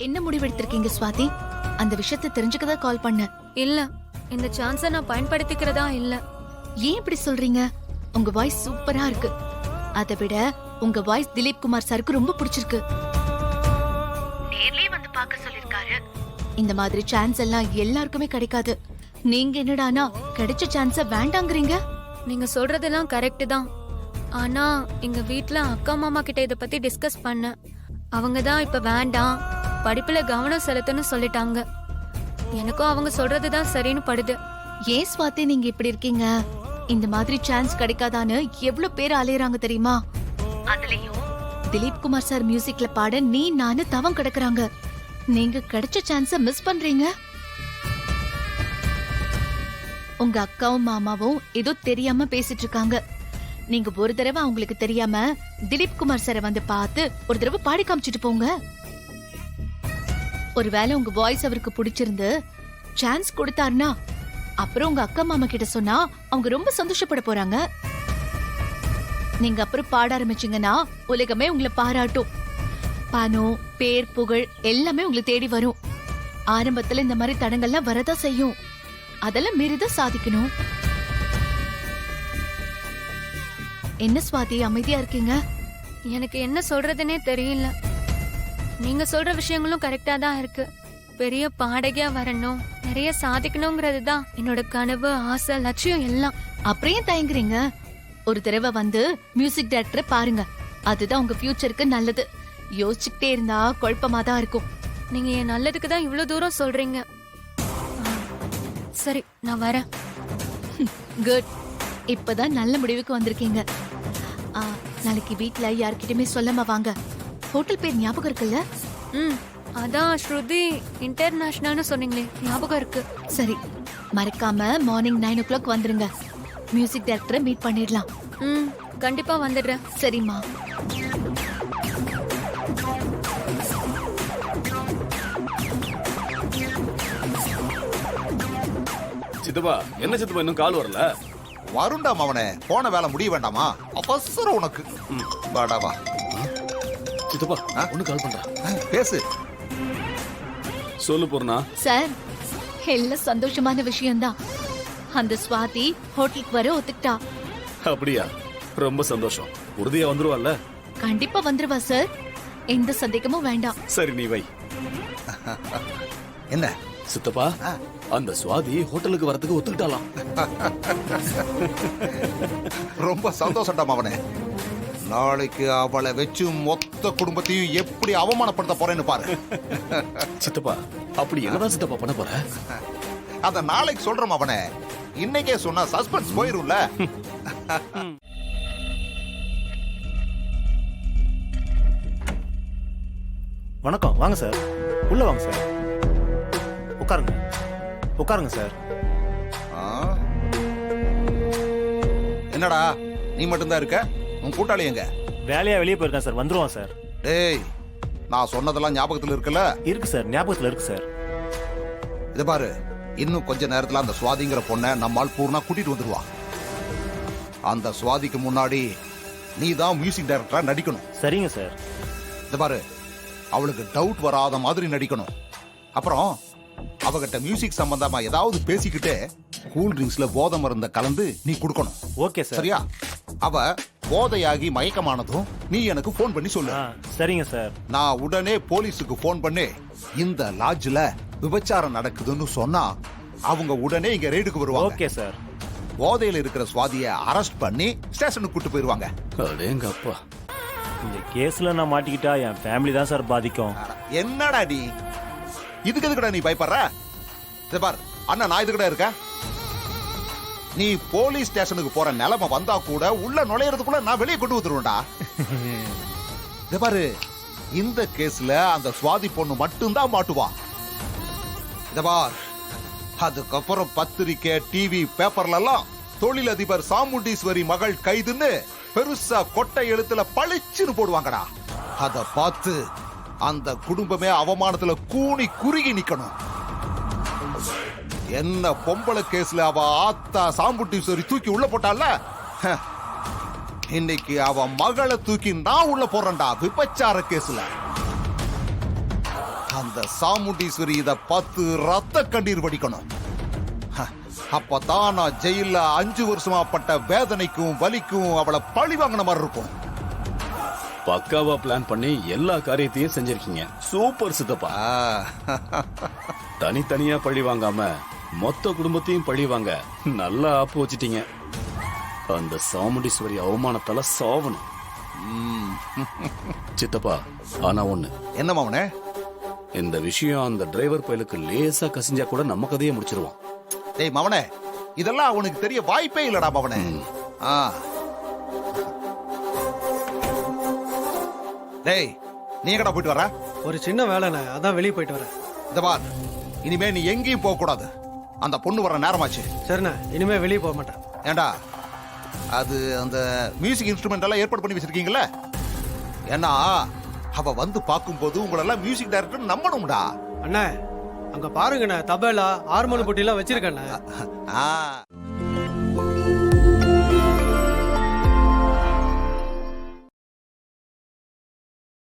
என்ன முடிவெடுத்திருக்கீங்க ஸ்வாதி? அந்த விஷயத்தை தெரிஞ்சுக்கதான் கால் பண்ண. இல்ல, இந்த சான்ஸ நான் பயன்படுத்திக்கிறதா இல்ல. ஏன் இப்படி சொல்றீங்க? உங்க வாய்ஸ் சூப்பரா இருக்கு. அதை விட உங்க வாய்ஸ் திலீப் குமார் சாருக்கு ரொம்ப பிடிச்சிருக்கு. நேர்லயே வந்து பார்க்க சொல்லிருக்காரு. இந்த மாதிரி சான்ஸ் எல்லாம் எல்லாருக்குமே கிடைக்காது. நீங்க என்னடானா கிடைச்ச சான்ஸ வேண்டாங்கறீங்க? நீங்க சொல்றதெல்லாம் கரெக்ட் தான். ஆனா எங்க வீட்ல அக்கா மாமா கிட்ட இத பத்தி டிஸ்கஸ் பண்ண. அவங்க தான் இப்ப வேண்டாம், படிப்புல கவனம் செலுத்தணும்னு சொல்லிட்டாங்க. எனக்கும் அவங்க சொல்றதுதான் சரின்னு படுது. ஏன் ஸ்வாதி நீங்க இப்படி இருக்கீங்க? இந்த மாதிரி சான்ஸ் கிடைக்காதான்னு எவ்வளவு பேர் அலையறாங்க தெரியுமா? அதுலயும் திலீப் குமார் சார் மியூசிக்ல பாட நீ நானு தவம் கிடக்குறாங்க. நீங்க கிடைச்ச சான்ஸ மிஸ் பண்றீங்க. உங்க அக்காவும் மாமாவும் ஏதோ தெரியாம பேசிட்டு இருக்காங்க. நீங்க ஒரு தடவை அவங்களுக்கு தெரியாம திலீப் குமார் சாரை வந்து பார்த்து ஒரு தடவை பாடி காமிச்சிட்டு போங்க. ஒருவேளை உங்க வாய்ஸ் அவருக்கு பிடிச்சிருந்து சான்ஸ் கொடுத்தாருன்னா அப்புறம் உங்க அக்கா மாமா கிட்ட சொன்னா அவங்க ரொம்ப சந்தோஷப்பட போறாங்க. நீங்க அப்புறம் பாட ஆரம்பிச்சீங்கன்னா உலகமே உங்களை பாராட்டும். பணம், பேர், புகழ் எல்லாமே உங்களை தேடி வரும். ஆரம்பத்துல இந்த மாதிரி தடங்கள்லாம் வரதான் செய்யும். அதெல்லாம் மீறிதான் சாதிக்கணும். என்ன ஸ்வாதி அமைதியா இருக்கீங்க? எனக்கு என்ன சொல்றதுன்னே தெரியல. நீங்க சொல்ற விஷயங்களும் கரெக்டா தான் இருக்கு. பெரிய பாடகியா வரணும், நிறைய சாதிக்கணுங்கிறது தான் என்னோட கனவு, ஆசை, லட்சியம் எல்லாம். அப்படியே தயங்குறீங்க? ஒரு தடவை வந்து மியூசிக் டைரக்டரை பாருங்க. அதுதான் உங்க ஃபியூச்சருக்கு நல்லது. யோசிச்சுக்கிட்டே இருந்தா குழப்பமா தான் இருக்கும். நீங்க என் நல்லதுக்கு தான் இவ்வளவு தூரம் சொல்றீங்க. சரி, நான் வரேன். குட். இப்பதான் நல்ல முடிவுக்கு வந்திருக்கீங்க. நாளைக்கு வீட்ல யார்கிட்டயுமே சொல்லாம வாங்க. ஹோட்டல் பேர் ஞாபகம் இருக்குல்ல? அதான் ஸ்ருதி இன்டர்நேஷனல்னு சொன்னீங்களே, ஞாபகம் இருக்கு. சரி, மறக்காம மார்னிங் 9 o'clock வந்துருங்க. மியூசிக் டைரக்டரை மீட் பண்ணிடலாம். கண்டிப்பா வந்துடுறேன். சரிம்மா. சித்தப்பா, என்ன சித்தப்பா இன்னும் கால் வரல? வருண்டா மவனே, போன வேலை முடிய வேண்டாமா? அவசரம் உனக்கு. வாடாவா. சித்தப்பா, ஒண்ணு கால் பண்றா. பேசு. சொல்லு பூர்ணா. சார், எல்லாம் சந்தோஷமான விஷயம்தான். அந்த ஸ்வாதி ஹோட்டலுக்கு வர ஒத்துக்கிட்டா. அப்படியா? ரொம்ப சந்தோஷம். உறுதியா வந்துருவாள்ல? கண்டிப்பா வந்துருவா சார், எந்த சந்தேகமும் வேண்டாம். சரி, நீ வை. என்ன சித்தப்பா, அந்த சுவாதி ஹோட்டலுக்கு வரதுக்கு ஒத்துக்கிட்டாலாம். ரொம்ப சந்தோஷம்டா மவனே. நாளைக்கு அவளை வச்சு மொத்த குடும்பத்தையும் எப்படி அவமானப்படுத்த போறேன்னு பாரு. சித்தப்பா, அப்படி என்னதான் சித்தப்பா பண்ண போற? அத நாளைக்கு சொல்றேன் மவனே. இன்னைக்கே சொன்னா சஸ்பென்ஸ் போயிரும்ல. வணக்கம், வாங்க சார். உள்ள வாங்க சார். உட்காருங்க, உட்காருங்க சார். என்னடா நீ மட்டும்தான் இருக்க? உன் கூட்டாளி எங்க? வேலையா வெளியே போயிருக்கேன் சார், வந்துருவான் சார். டேய், நான் சொன்னதெல்லாம் ஞாபகத்துல இருக்குல்ல? இருக்கு சார், ஞாபகத்துல இருக்கு சார். இது பாரு, இன்னும் கொஞ்ச நேரத்துல அந்த சுவாதிங்கிற பொண்ணை நம்மால் பூர்ணா கூட்டிட்டு வந்துருவா. அந்த சுவாதிக்கு முன்னாடி நீ தான் மியூசிக் டைரக்டரா நடிக்கணும். சரிங்க சார். இது பாரு, அவளுக்கு டவுட் வராத மாதிரி நடிக்கணும். அப்புறம் அவகிட்ட மியூசிக் சம்பந்தமா ஏதாவது பேசிக்கிட்டு கூல் ட்ரிங்க்ஸ்ல போதை மருந்த கலந்து நீ கொடுக்கணும். Okay sir. சரியா? அவ போதையாகி மயக்கமானதும் நீ எனக்கு போன் பண்ணி சொல்லு. சரிங்க சார். நான் உடனே போலீஸுக்கு போன் பண்ணி இந்த லாட்ஜ்ல விபச்சாரம் நடக்குதுன்னு சொன்னா அவங்க உடனே இங்க ரெய்டுக்கு வருவாங்க. Okay sir. போதையில இருக்கிற சுவாதியை அரெஸ்ட் பண்ணி ஸ்டேஷனுக்கு கூட்டு போயிருவாங்க. அடேங்க அப்பா, இந்த கேஸ்ல நான் மாட்டிக்கிட்டா என் ஃபேமிலி தான் சார் பாதிக்கும். என்னடா நீ இதுக்கு எதுக்குடா நீ பயப்படுற? பார் அண்ணா, நான் இதுக்கிட்ட இருக்க. நீ போலீஸ் ஸ்டேஷனுக்கு போற நிலைமை வந்தா கூட உள்ள நுழையறதுக்குள்ள நான் வெளியே கொண்டு வந்துருவேன்டா. பாரு, இந்த கேஸ்ல அந்த சுவாதி பொண்ணு மட்டும்தான் மாட்டுவா. பார், அதுக்கப்புறம் பத்திரிக்கை, டிவி, பேப்பர்ல எல்லாம் தொழிலதிபர் சாமுண்டீஸ்வரி மகள் கைதுன்னு பெருசா கொட்டை எழுத்துல பளிச்சுன்னு போடுவாங்கடா. அத பார்த்து அந்த குடும்பமே அவமானத்துல கூனி குறுகி நிக்கணும். என்ன பொம்பளை கேஸ்ல அவ ஆத்தா சாம்புட்டீஸ்வரி தூக்கி உள்ள போட்டால, இன்னைக்கு அவ மகளை தூக்கி நான் உள்ள போறேன்டா விபச்சார கேஸ்ல. அந்த சாமுண்டீஸ்வரி இத 10 ரத்த கண்ணீர் வடிக்கணும். அப்பதான் நான் ஜெயில 5 வருஷமா பட்ட வேதனைக்கும் வலிக்கும் அவளை பழி வாங்கின மாதிரி இருக்கும். பக்காவா பிளான் பண்ணி எல்லா காரியத்தையும் செஞ்சிருக்கீங்க. சூப்பர் சித்தப்பா. தனித்தனியா பழி வாங்காம மொத்த குடும்பத்தையும் பழி வாங்க நல்லா ஆப்பு வச்சிட்டீங்க. அந்த சாமுண்டீஸ்வரி அவமானத்தால சாவணும். சித்தப்பா, ஆனா ஒண்ணு. என்ன மாவனே? இந்த விஷயம் அந்த டிரைவர் பயலுக்கு லேசா கசிஞ்சா கூட நம்ம கதையை முடிச்சிருவோம். டேய் மவனே, இதெல்லாம் அவனுக்கு தெரிய வாய்ப்பே இல்லடா மவனே. டேய், நீ எங்கடா போயிட்டு வர? ஒரு சின்ன வேலைண்ணே, அதான் வெளியே போயிட்டு வரேன். இந்த பார், இனிமே நீ எங்கேயும் போக கூடாது. அந்த பொண்ணு வர நேரமாச்சு. சரிண்ணே, இனிமே வெளியே போக மாட்டேன். ஏண்டா, அது அந்த மியூசிக் இன்ஸ்ட்ருமெண்ட் எல்லாம் ஏற்பாடு பண்ணி வச்சிருக்கீங்கல்ல? ஏன்னா அவ வந்து பார்க்கும்போது உங்களெல்லாம் மியூசிக் டைரக்டர் நம்பணும்டா. அண்ணே, அங்க பாருங்கண்ணே, தபேலா ஹார்மோனி போட்டியெல்லாம் வச்சிருக்கேண்ணே. ஆ